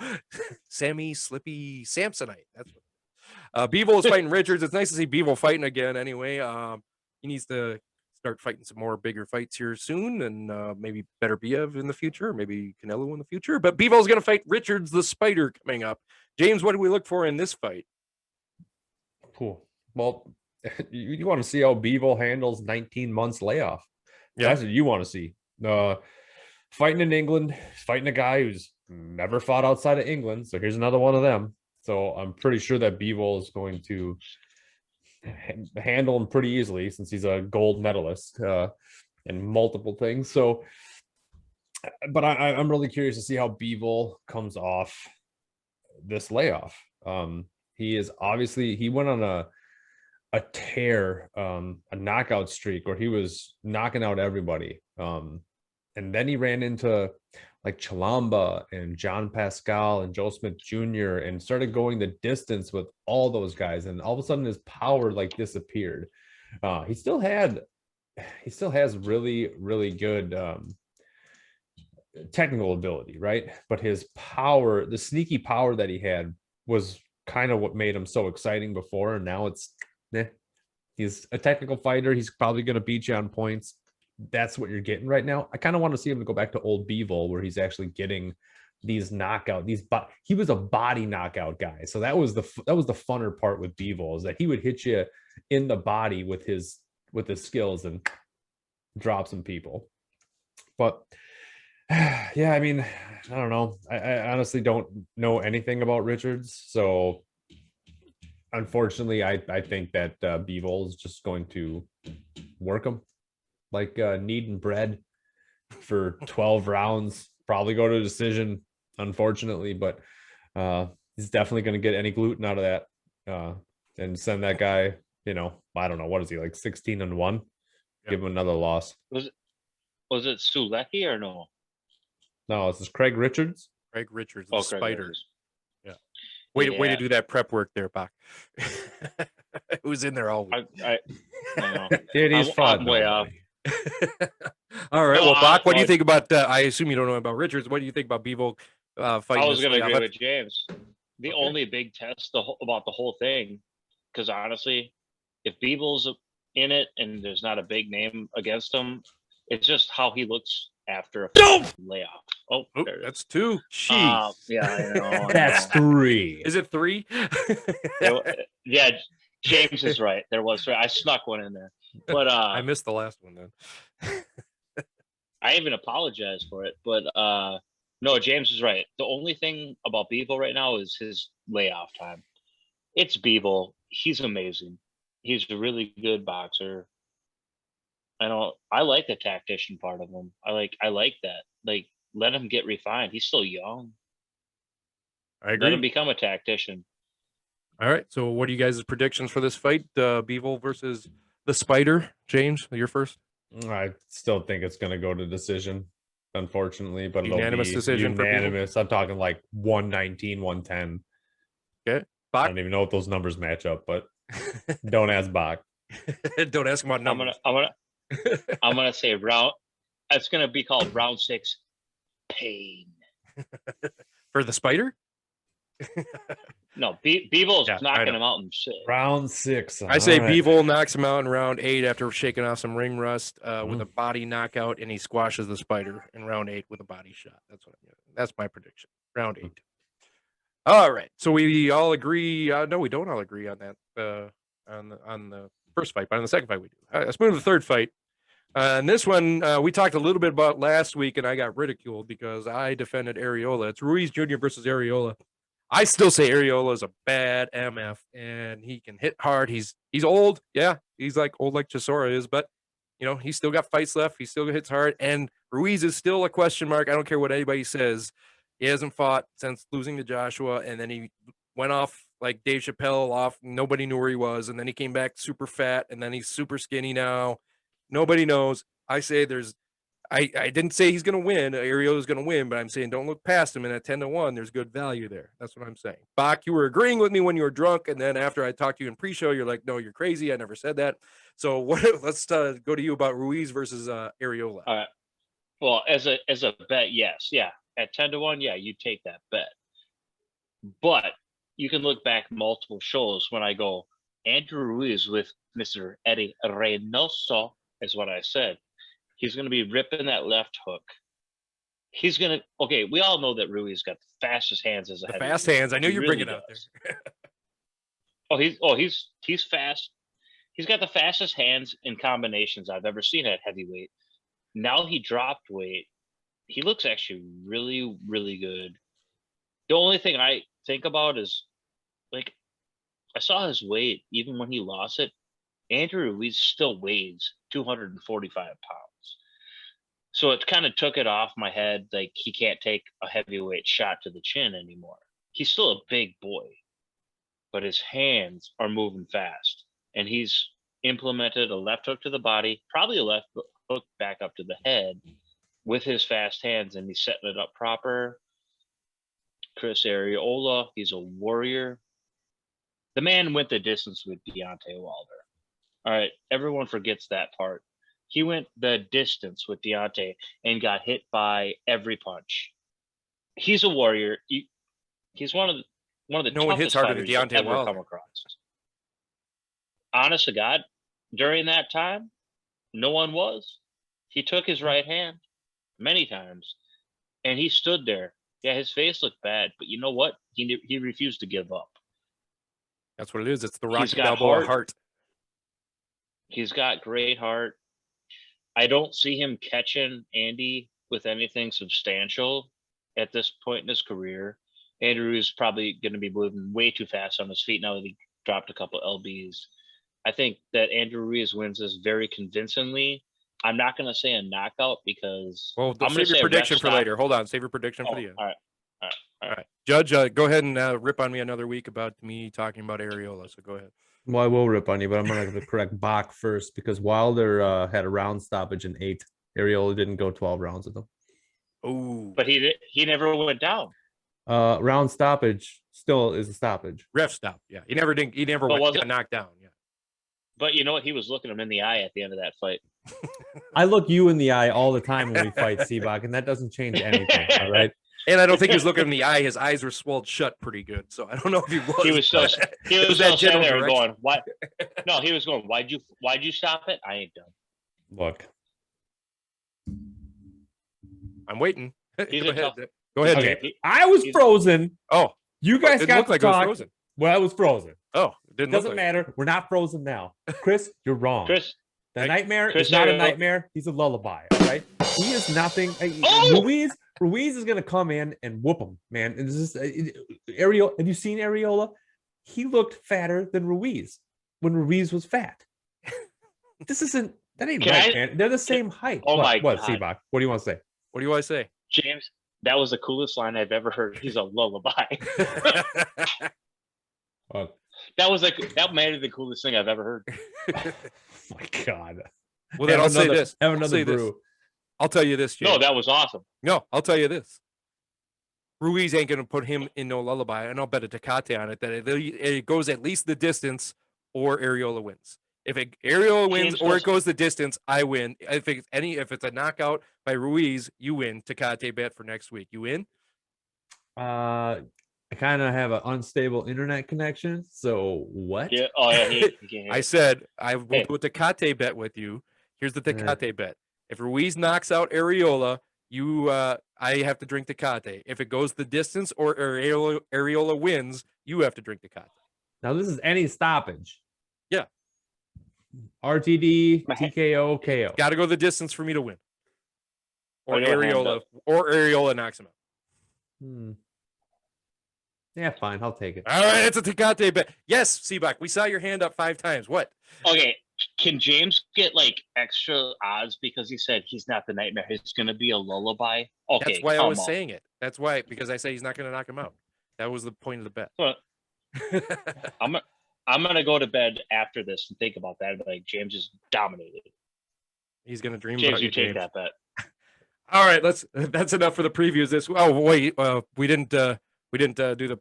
[SPEAKER 1] Sammy Slippy Samsonite. That's what. Bivol is fighting Richards. It's nice to see Bivol fighting again anyway. He needs to start fighting some more bigger fights here soon, and maybe better Biev in the future, maybe Canelo in the future. But Bivol's going to fight Richards, the Spider, coming up. James, what do we look for in this fight?
[SPEAKER 3] Cool. Well, you want to see how Bivol handles 19 months layoff. Yeah. That's what you want to see. Fighting in England, fighting a guy who's never fought outside of England. So here's another one of them. So I'm pretty sure that Bivol is going to handle him pretty easily, since he's a gold medalist in multiple things. So, but I'm really curious to see how Bivol comes off this layoff. He went on a tear, a knockout streak where he was knocking out everybody. And then he ran into like Chalamba and John Pascal and Joe Smith Jr. and started going the distance with all those guys. And all of a sudden his power like disappeared. He still has really, really good technical ability, right? But his power, the sneaky power that he had, was kind of what made him so exciting before, and now it's he's a technical fighter. He's probably going to beat you on points. That's what you're getting right now. I kind of want to see him to go back to old Bivol, where he's actually getting these knockout, he was a body knockout guy. So that was the funner part with Bivol, is that he would hit you in the body with his skills and drop some people. But yeah, I mean, I don't know. I honestly don't know anything about Richards. So unfortunately, I think that Bivol is just going to work him like kneading bread for 12 rounds, probably go to a decision, unfortunately, but he's definitely going to get any gluten out of that and send that guy, I don't know, what is he, like 16-1? Yep. Give him another loss.
[SPEAKER 2] Was it Sulecki or no?
[SPEAKER 3] No, this is Craig Richards.
[SPEAKER 1] Craig Richards, the Spider.
[SPEAKER 2] Richards.
[SPEAKER 1] Yeah. Way to do that prep work there, Bach. It was in there all week.
[SPEAKER 2] I know.
[SPEAKER 3] Dude, he's fought.
[SPEAKER 2] I'm way off.
[SPEAKER 1] All right. Well, Bach, what do you think about? I assume you don't know about Richards. What do you think about Bivol fighting?
[SPEAKER 2] I was going to agree with James. The only big test about the whole thing, because honestly, if Bivol's in it and there's not a big name against him, it's just how he looks after a layoff. Oh,
[SPEAKER 1] that's 2. Jeez.
[SPEAKER 2] Yeah, I know.
[SPEAKER 3] That's 3.
[SPEAKER 1] Is it 3?
[SPEAKER 2] Yeah, James is right. There was 3. I snuck one in there, but
[SPEAKER 1] I missed the last one then.
[SPEAKER 2] I even apologize for it, but no, James is right. The only thing about Bivol right now is his layoff time. It's Bivol. He's amazing. He's a really good boxer. I like the tactician part of him. I like that. Like, let him get refined. He's still young.
[SPEAKER 1] I agree.
[SPEAKER 2] Let him become a tactician.
[SPEAKER 1] All right. So what are you guys' predictions for this fight? Bivol versus the Spider. James, you're first.
[SPEAKER 3] I still think it's going to go to decision, unfortunately, but
[SPEAKER 1] unanimous decision.
[SPEAKER 3] Unanimous. I'm talking like 119, 110.
[SPEAKER 1] Okay.
[SPEAKER 3] Bach? I don't even know what those numbers match up, but don't ask Bach.
[SPEAKER 1] Don't ask him about numbers.
[SPEAKER 2] I'm gonna say round. It's gonna be called round 6. Pain
[SPEAKER 1] for the Spider.
[SPEAKER 2] No, Bivol's knocking him out in 6.
[SPEAKER 3] Round 6.
[SPEAKER 1] I say Bivol knocks him out in round 8 after shaking off some ring rust with a body knockout, and he squashes the Spider in round 8 with a body shot. That's my prediction. Round 8. All right. So we all agree. No, we don't all agree on that. On the first fight, but on the second fight we do. Let's move to the third fight. And this one we talked a little bit about last week, and I got ridiculed because I defended Areola. It's Ruiz Jr. versus Areola. I still say Areola is a bad MF, and he can hit hard. He's old, yeah. He's like old like Chisora is, but he's still got fights left. He still hits hard, and Ruiz is still a question mark. I don't care what anybody says. He hasn't fought since losing to Joshua, and then he went off like Dave Chappelle off. Nobody knew where he was, and then he came back super fat, and then he's super skinny now. Nobody knows. I say I didn't say he's going to win. Areola's going to win, but I'm saying don't look past him. And at 10-1, there's good value there. That's what I'm saying. Bach, you were agreeing with me when you were drunk, and then after I talked to you in pre-show, you're like, no, you're crazy. I never said that. So let's go to you about Ruiz versus Areola.
[SPEAKER 2] All right. Well, as a bet, yes, yeah. At 10-1, yeah, you take that bet. But you can look back multiple shows when I go Andrew Ruiz with Mr. Eddie Reynoso is what I said. He's going to be ripping that left hook. He's going to – okay, we all know that Ruiz got the fastest hands as a heavyweight.
[SPEAKER 1] Fast hands. I knew you're bringing out there.
[SPEAKER 2] He's fast. He's got the fastest hands in combinations I've ever seen at heavyweight. Now he dropped weight. He looks actually really, really good. The only thing I think about is, like, I saw his weight even when he lost it. Andrew Ruiz still weighs 245 pounds. So it kind of took it off my head. Like, he can't take a heavyweight shot to the chin anymore. He's still a big boy, but his hands are moving fast. And he's implemented a left hook to the body, probably a left hook back up to the head with his fast hands, and he's setting it up proper. Chris Areola, he's a warrior. The man went the distance with Deontay Wilder. All right, everyone forgets that part. He went the distance with Deontay and got hit by every punch. He's a warrior. He's one of one of the
[SPEAKER 1] No one hits
[SPEAKER 2] toughest
[SPEAKER 1] harder than
[SPEAKER 2] fighters
[SPEAKER 1] Deontay
[SPEAKER 2] I've ever
[SPEAKER 1] Wilder.
[SPEAKER 2] come across. Honest to God, during that time, no one was. He took his right hand many times, and he stood there. Yeah, his face looked bad, but you know what? He refused to give up.
[SPEAKER 1] That's what it is. It's the
[SPEAKER 2] He's
[SPEAKER 1] Rocky
[SPEAKER 2] got
[SPEAKER 1] Balboa
[SPEAKER 2] heart.
[SPEAKER 1] heart.
[SPEAKER 2] He's got great heart. I don't see him catching Andy with anything substantial at this point in his career. Andrew is probably going to be moving way too fast on his feet now that he dropped a couple LBs. I think that Andrew Ruiz wins this very convincingly. I'm not going to say a knockout because
[SPEAKER 1] Well,
[SPEAKER 2] I'm
[SPEAKER 1] save your prediction for later. Hold on. Save your prediction for the end.
[SPEAKER 2] All right.
[SPEAKER 1] All right. Judge, go ahead and rip on me another week about me talking about Areola. So go ahead.
[SPEAKER 3] Well, I will rip on you, but I'm going to correct Bach first because Wilder had a round stoppage in 8. Areola didn't go 12 rounds with him.
[SPEAKER 1] Oh,
[SPEAKER 2] But he never went down.
[SPEAKER 3] Round stoppage still is a stoppage.
[SPEAKER 1] ref stop. Yeah, he never did. He never got knocked down. Yeah.
[SPEAKER 2] But you know what? He was looking him in the eye at the end of that fight.
[SPEAKER 3] I look you in the eye all the time when we fight, Seabach, and that doesn't change anything. All right.
[SPEAKER 1] And I don't think he was looking him in the eye. His eyes were swelled shut pretty good. So I don't know if he was.
[SPEAKER 2] He was still
[SPEAKER 1] that
[SPEAKER 2] standing
[SPEAKER 1] general
[SPEAKER 2] there
[SPEAKER 1] direction.
[SPEAKER 2] going, "What?" No, he was going, "Why'd you stop it? I ain't done."
[SPEAKER 3] Look.
[SPEAKER 1] I'm waiting.
[SPEAKER 2] He's
[SPEAKER 1] Go
[SPEAKER 2] a
[SPEAKER 1] ahead.
[SPEAKER 2] tough-
[SPEAKER 1] Go ahead.
[SPEAKER 3] Okay.
[SPEAKER 1] James.
[SPEAKER 3] I was frozen.
[SPEAKER 1] Oh,
[SPEAKER 3] You guys
[SPEAKER 1] it
[SPEAKER 3] got
[SPEAKER 1] looked
[SPEAKER 3] to
[SPEAKER 1] like it was
[SPEAKER 3] talk.
[SPEAKER 1] frozen.
[SPEAKER 3] Well, I was frozen.
[SPEAKER 1] Oh, it didn't
[SPEAKER 3] Doesn't
[SPEAKER 1] look like
[SPEAKER 3] matter. We're not frozen now. Chris, you're wrong.
[SPEAKER 2] Chris,
[SPEAKER 3] The nightmare
[SPEAKER 2] Chris
[SPEAKER 3] is not a
[SPEAKER 2] Areola-
[SPEAKER 3] nightmare. He's a lullaby. All right. He is nothing.
[SPEAKER 2] Oh!
[SPEAKER 3] Ruiz is gonna come in and whoop him, man. And this is Areola. Have you seen Areola? He looked fatter than Ruiz when Ruiz was fat. This isn't. That ain't
[SPEAKER 2] Can
[SPEAKER 3] right,
[SPEAKER 2] I-
[SPEAKER 3] man. They're the same height.
[SPEAKER 2] Oh my
[SPEAKER 3] What,
[SPEAKER 2] God.
[SPEAKER 3] Seabach? What do you want to say?
[SPEAKER 1] What do I say?
[SPEAKER 2] James, that was the coolest line I've ever heard. He's a lullaby.
[SPEAKER 3] Oh
[SPEAKER 2] that might have the coolest thing I've ever heard.
[SPEAKER 3] my God.
[SPEAKER 1] Well, then I'll say this.
[SPEAKER 3] Have
[SPEAKER 1] I'll
[SPEAKER 3] another
[SPEAKER 1] say this.
[SPEAKER 3] brew.
[SPEAKER 1] I'll tell you this, James.
[SPEAKER 2] No, that was awesome.
[SPEAKER 1] No, I'll tell you this. Ruiz ain't going to put him in no lullaby, and I'll bet a Tecate on it that it goes at least the distance or Areola wins. If Areola wins
[SPEAKER 2] James
[SPEAKER 1] or
[SPEAKER 2] does-
[SPEAKER 1] it goes the distance, I win. If it's a knockout by Ruiz, you win. Tecate bet for next week. You win?
[SPEAKER 3] I kind of have an unstable internet connection. So what?
[SPEAKER 2] Yeah. Oh yeah. He can't hear
[SPEAKER 1] I
[SPEAKER 2] it.
[SPEAKER 1] said I will
[SPEAKER 2] Hey.
[SPEAKER 1] do a Tecate bet with you. Here's the
[SPEAKER 3] Yeah.
[SPEAKER 1] Tecate bet. If Ruiz knocks out Areola, I have to drink Tecate. If it goes the distance or Areola wins, you have to drink Tecate.
[SPEAKER 3] Now this is any stoppage.
[SPEAKER 1] Yeah.
[SPEAKER 3] RTD, TKO, KO.
[SPEAKER 1] Got to go the distance for me to win. Or
[SPEAKER 2] Or do a hand
[SPEAKER 1] Areola,
[SPEAKER 2] up.
[SPEAKER 1] or Areola knocks him out.
[SPEAKER 3] Hmm. Yeah, fine. I'll take it.
[SPEAKER 1] All right, it's a Tecate bet. Yes, Seabach, we saw your hand up 5 times. What?
[SPEAKER 2] Okay. Can James get like extra odds because he said he's not the nightmare? He's going to be a lullaby. Okay.
[SPEAKER 1] That's why I
[SPEAKER 2] come
[SPEAKER 1] was
[SPEAKER 2] on.
[SPEAKER 1] saying it. That's why, because I say he's not going to knock him out. That was the point of the bet.
[SPEAKER 2] Well, I'm gonna go to bed after this and think about that. And be like, James is dominated.
[SPEAKER 1] He's going to dream
[SPEAKER 2] James,
[SPEAKER 1] about
[SPEAKER 2] you
[SPEAKER 1] you,
[SPEAKER 2] take
[SPEAKER 1] James.
[SPEAKER 2] that bet.
[SPEAKER 1] All right, that's enough for the previews this. Oh wait, we didn't do the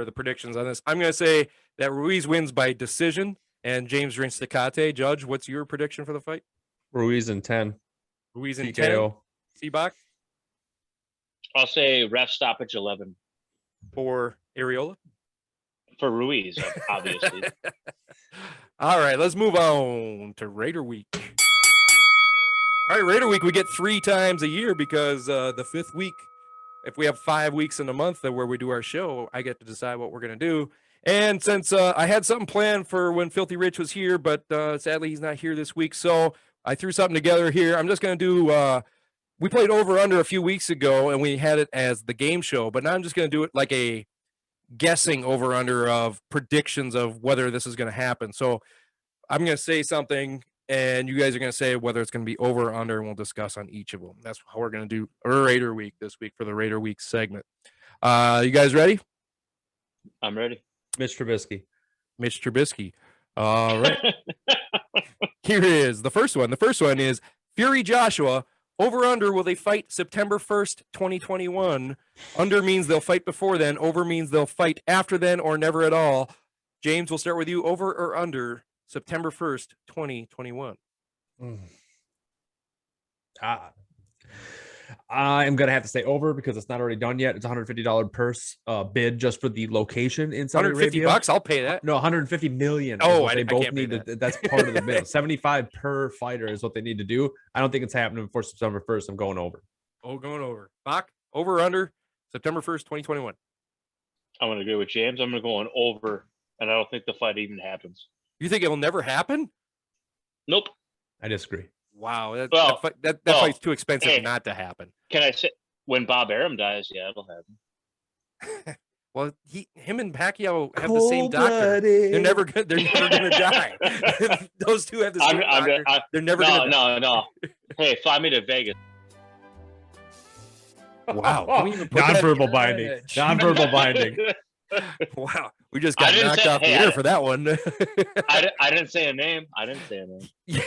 [SPEAKER 1] the predictions on this. I'm going to say that Ruiz wins by decision and James drinks Tecate. Judge, what's your prediction for the fight?
[SPEAKER 3] Ruiz in 10.
[SPEAKER 1] Ruiz in 10.
[SPEAKER 3] TKO.
[SPEAKER 1] Seabach
[SPEAKER 2] I'll say ref stoppage 11
[SPEAKER 1] for Areola.
[SPEAKER 2] for Ruiz, obviously.
[SPEAKER 1] All right, let's move on to Raiter Week. All right, Raiter Week, we get 3 times a year because the 5th week, if we have 5 weeks in a month where we do our show, I get to decide what we're going to do. And since I had something planned for when Filthy Rich was here, but sadly he's not here this week, so I threw something together here. I'm just going to do, we played Over Under a few weeks ago, and we had it as the game show, but now I'm just going to do it like a guessing Over Under of predictions of whether this is going to happen. So I'm going to say something, and you guys are going to say whether it's going to be over or under, and we'll discuss on each of them. That's how we're going to do Raider Week this week for the Raider Week segment. You guys ready?
[SPEAKER 2] I'm ready.
[SPEAKER 3] Mitch Trubisky.
[SPEAKER 1] Mitch Trubisky. All right. Here is the first one. The first one is Fury Joshua. Over under, will they fight September 1st, 2021? Under means they'll fight before then. Over means they'll fight after then or never at all. James, we'll start with you. Over or under September 1st, 2021?
[SPEAKER 3] I am gonna have to say over because it's not already done yet. It's $150 purse bid just for the location in Saudi
[SPEAKER 1] 150
[SPEAKER 3] Arabia.
[SPEAKER 1] bucks. I'll pay that.
[SPEAKER 3] No, 150 million.
[SPEAKER 1] Oh,
[SPEAKER 3] is what they both
[SPEAKER 1] can't pay
[SPEAKER 3] need.
[SPEAKER 1] that.
[SPEAKER 3] That's part of the bid. 75 per fighter is what they need to do. I don't think it's happening before September 1st. I'm going over.
[SPEAKER 1] Oh, going over. Bach, over or under September 1st, 2021.
[SPEAKER 2] I'm going to agree with James. I'm going to go on over, and I don't think the fight even happens.
[SPEAKER 1] You think it'll never happen?
[SPEAKER 2] Nope.
[SPEAKER 3] I disagree.
[SPEAKER 1] Wow,
[SPEAKER 2] Well,
[SPEAKER 1] that fight's too expensive not to happen.
[SPEAKER 2] Can I say when Bob Arum dies? Yeah, it'll happen.
[SPEAKER 1] Well, him and Pacquiao have the same doctor. They're never gonna die. Those two have the same doctor. They're never gonna die.
[SPEAKER 2] No. Hey, fly me to Vegas.
[SPEAKER 1] Wow. Can we even put
[SPEAKER 3] Non-verbal
[SPEAKER 1] that?
[SPEAKER 3] binding. Non-verbal binding.
[SPEAKER 1] Wow. We just got knocked off the air for that one.
[SPEAKER 2] I didn't say a name.
[SPEAKER 1] Yeah.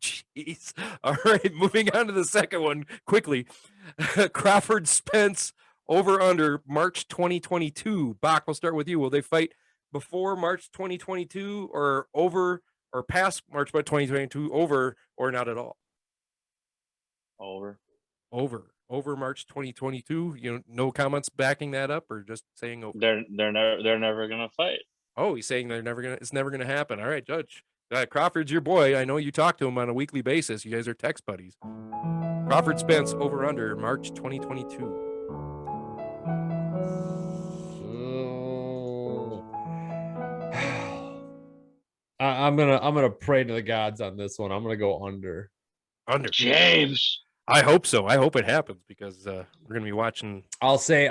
[SPEAKER 1] Jeez. All right. Moving on to the second one quickly. Crawford Spence over under March 2022. Bach, we'll start with you. Will they fight before March 2022 or over or past March 2022 over or not at all? Over March 2022. You know, no comments backing that up or just saying over.
[SPEAKER 2] They're never gonna fight.
[SPEAKER 1] Oh, he's saying it's never gonna happen. All right, Judge. Crawford's your boy. I know you talk to him on a weekly basis. You guys are text buddies. Crawford Spence over under March 2022.
[SPEAKER 3] I'm gonna pray to the gods on this one. I'm gonna go under.
[SPEAKER 1] Under.
[SPEAKER 2] James.
[SPEAKER 1] I hope so. I hope it happens because we're gonna be watching.
[SPEAKER 3] I'll say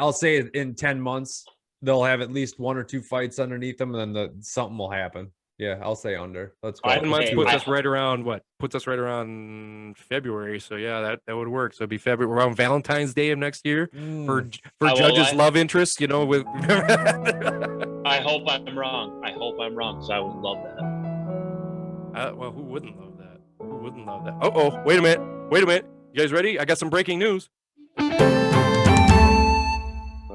[SPEAKER 3] in 10 months they'll have at least 1 or 2 fights underneath them, and then something will happen. Yeah, I'll say under. Let's go.
[SPEAKER 1] 10 months puts us right around what? Puts us right around February. So yeah, that would work. So it'd be February around Valentine's Day of next year for Judge's love interest. You know, with.
[SPEAKER 2] I hope I'm wrong. Because I would love that.
[SPEAKER 1] Well, who wouldn't love that? Who wouldn't love that? Oh, wait a minute. You guys ready? I got some breaking news.
[SPEAKER 2] What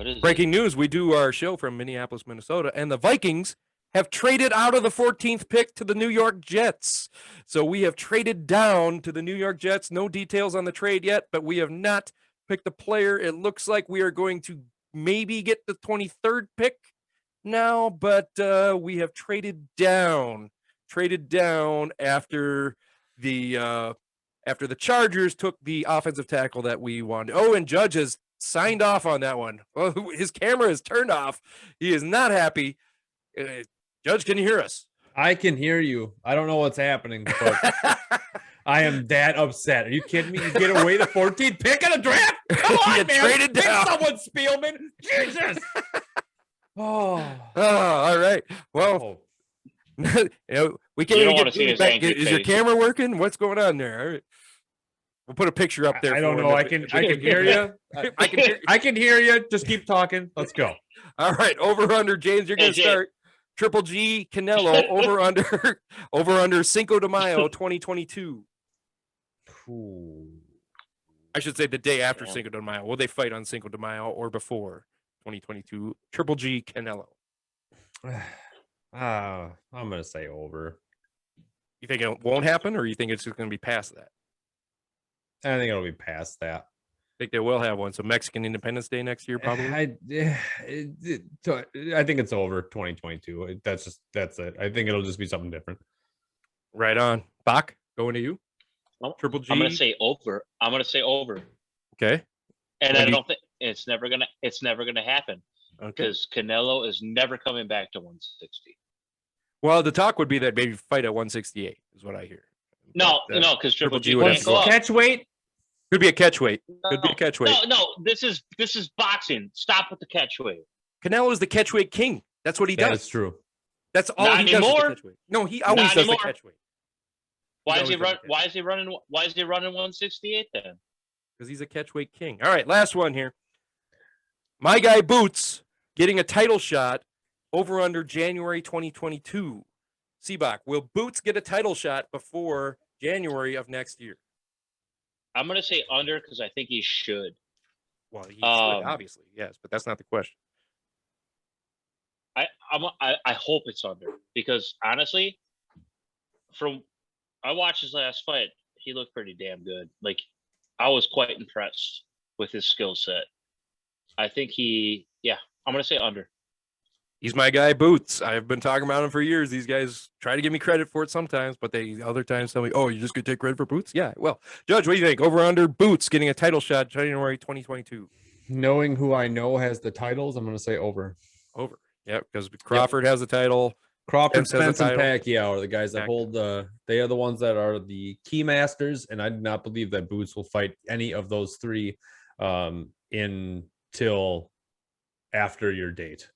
[SPEAKER 2] is
[SPEAKER 1] breaking news? We do our show from Minneapolis, Minnesota, and the Vikings have traded out of the 14th pick to the New York Jets. So we have traded down to the New York Jets. No details on the trade yet, but we have not picked a player. It looks like we are going to maybe get the 23rd pick now, but we have traded down after the Chargers took the offensive tackle that we wanted. Oh, and Judge has signed off on that one. Well, his camera is turned off. He is not happy. Judge, can you hear us?
[SPEAKER 3] I can hear you. I don't know what's happening, but I am that upset. Are you kidding me? You get away the 14th pick of the draft? Come on, man.
[SPEAKER 1] Traded
[SPEAKER 3] Pick
[SPEAKER 1] down.
[SPEAKER 3] someone, Spielman. Jesus.
[SPEAKER 1] Oh, all right. Well, we can't even get you back. Is your camera working? What's going on there? All right. We'll put a picture up there.
[SPEAKER 3] I don't know. I can hear you. I can hear you. Just keep talking. Let's go.
[SPEAKER 1] All right. Over under, James. You're going to start. Triple G Canelo over under Cinco de Mayo 2022. I should say the day after Cinco de Mayo. Will they fight on Cinco de Mayo or before 2022? Triple G Canelo.
[SPEAKER 3] I'm gonna say over.
[SPEAKER 1] You think it won't happen, or you think it's just going to be past that?
[SPEAKER 3] I think it'll be past that.
[SPEAKER 1] I think they will have one. So Mexican Independence Day next year, probably.
[SPEAKER 3] I think it's over 2022. That's it. I think it'll just be something different.
[SPEAKER 1] Right on. Bach, going to you. Triple G.
[SPEAKER 2] I'm gonna say over.
[SPEAKER 1] Okay.
[SPEAKER 2] And I don't think it's never gonna happen. Okay. Because Canelo is never coming back to 160.
[SPEAKER 1] Well, the talk would be that maybe fight at 168 is what I hear.
[SPEAKER 2] No, because Triple G
[SPEAKER 3] would catch weight.
[SPEAKER 1] Could be a catch weight. Could be a catch weight.
[SPEAKER 2] No. This is boxing. Stop with the catch weight.
[SPEAKER 1] Canelo is the catch weight king. That's what he does.
[SPEAKER 3] That's true.
[SPEAKER 1] That's all
[SPEAKER 2] Not
[SPEAKER 1] he
[SPEAKER 2] anymore.
[SPEAKER 1] does. Is the catch weight. No, he always does the catch weight.
[SPEAKER 2] Why is he running 168 then?
[SPEAKER 1] Because he's a catch weight king. All right, last one here. My guy Boots getting a title shot over under January 2022. Seabach, will Boots get a title shot before January of next year?
[SPEAKER 2] I'm going to say under because I think he should.
[SPEAKER 1] Well, he should, obviously, yes, but that's not the question.
[SPEAKER 2] I hope it's under because honestly, I watched his last fight. He looked pretty damn good. Like I was quite impressed. with his skill set. I think I'm going to say under.
[SPEAKER 1] He's my guy, Boots. I've been talking about him for years. These guys try to give me credit for it sometimes, but they other times tell me, "Oh, you're just gonna take credit for Boots?" Yeah. Well, Judge, what do you think? Over under Boots getting a title shot January 2022.
[SPEAKER 3] Knowing who I know has the titles, I'm going to say over.
[SPEAKER 1] Over. Yeah, because Crawford has the title.
[SPEAKER 3] Crawford,
[SPEAKER 1] Spence has
[SPEAKER 3] Spence,
[SPEAKER 1] the
[SPEAKER 3] and
[SPEAKER 1] title.
[SPEAKER 3] Pacquiao are the guys that hold they are the ones that are the key masters, and I do not believe that Boots will fight any of those three until after your date.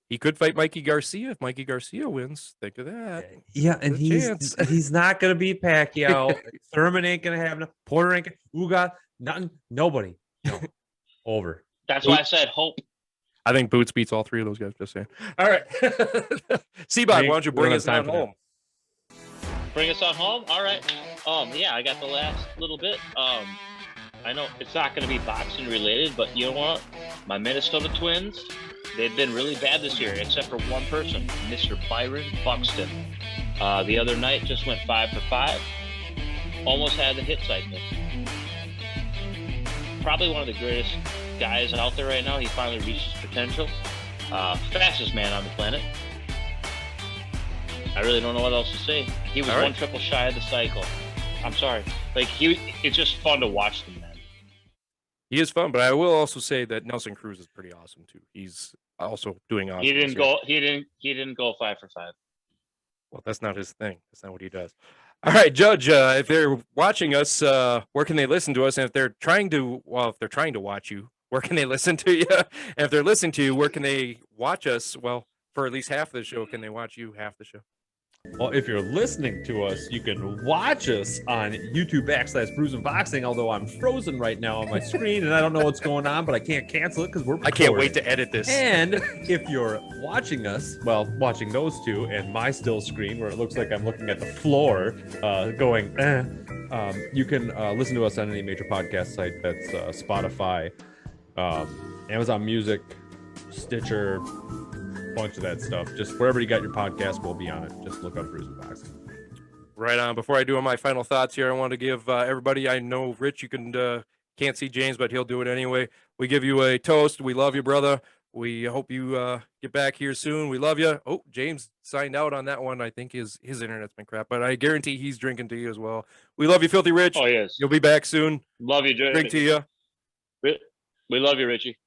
[SPEAKER 1] He could fight Mikey Garcia if Mikey Garcia wins. Think of that.
[SPEAKER 3] Yeah, and he's not gonna beat Pacquiao. Thurman ain't gonna have no. Porter ain't gonna. Uga, nothing. Nobody. No. Over.
[SPEAKER 2] That's why I said hope.
[SPEAKER 1] I think Boots beats all three of those guys. Just saying. All right, Seabot, why don't you bring us on home?
[SPEAKER 2] Bring us on home. All right. Yeah, I got the last little bit. I know it's not going to be boxing related, but you know what? My Minnesota Twins, they've been really bad this year, except for one person, Mr. Byron Buxton. The other night just went 5 for 5. Almost had the hit cycle. Probably one of the greatest guys out there right now. He finally reached his potential. Fastest man on the planet. I really don't know what else to say. He was one triple shy of the cycle. I'm sorry. Like it's just fun to watch them, man.
[SPEAKER 1] He is fun, but I will also say that Nelson Cruz is pretty awesome too. He's also doing awesome.
[SPEAKER 2] He didn't go 5 for 5.
[SPEAKER 1] Well, that's not his thing. That's not what he does. All right, Judge, if they're watching us, where can they listen to us? And if they're trying to watch you, where can they listen to you? And if they're listening to you, where can they watch us? Well, for at least half of the show, can they watch you half the show?
[SPEAKER 3] Well, if you're listening to us, you can watch us on YouTube /Brews and Boxing, although I'm frozen right now on my screen and I don't know what's going on, but I can't cancel it because we're recording.
[SPEAKER 1] I can't wait to edit this.
[SPEAKER 3] And if you're watching us, watching those two and my still screen where it looks like I'm looking at the floor going, you can listen to us on any major podcast site. That's Spotify, Amazon Music, Stitcher, bunch of that stuff. Just wherever you got your podcast, we'll be on it. Just look up Brews and Boxing.
[SPEAKER 1] Right on. Before I do my final thoughts here, I want to give everybody, I know, Rich, you can't see James, but he'll do it anyway. We give you a toast. We love you, brother. We hope you get back here soon. We love you. Oh, James signed out on that one. I think his internet's been crap, but I guarantee he's drinking to you as well. We love you, Filthy Rich.
[SPEAKER 2] Oh, yes.
[SPEAKER 1] You'll be back soon.
[SPEAKER 2] Love you, Jay.
[SPEAKER 1] Drink to you.
[SPEAKER 2] We love you, Richie.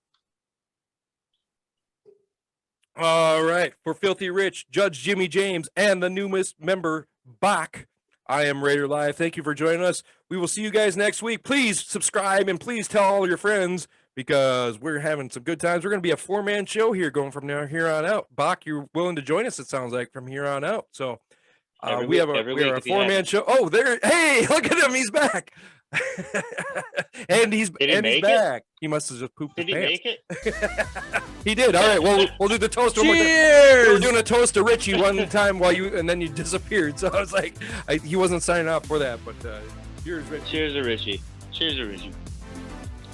[SPEAKER 1] All right. For Filthy Rich, Judge Jimmy James, and the newest member, Bach, I am Raiter Live. Thank you for joining us. We will see you guys next week. Please subscribe and please tell all your friends because we're having some good times. We're going to be a 4-man show here going from here on out. Bach, you're willing to join us, it sounds like, from here on out. So we have a 4-man show. Oh, hey, look at him. He's back. and he's back. He must have just pooped his pants.
[SPEAKER 2] Did he make it?
[SPEAKER 1] He did. All right. Well, we'll do the toast.
[SPEAKER 3] Cheers!
[SPEAKER 1] We were doing a toast to Richie one time and then you disappeared. So I was like, he wasn't signing up for that. But cheers, Richie.
[SPEAKER 2] Cheers to Richie. Cheers to Richie.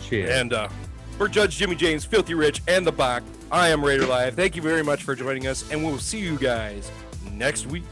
[SPEAKER 3] Cheers.
[SPEAKER 1] And for Judge Jimmy James, Filthy Rich, and the Bach, I am Raiter Live. Thank you very much for joining us, and we'll see you guys next week.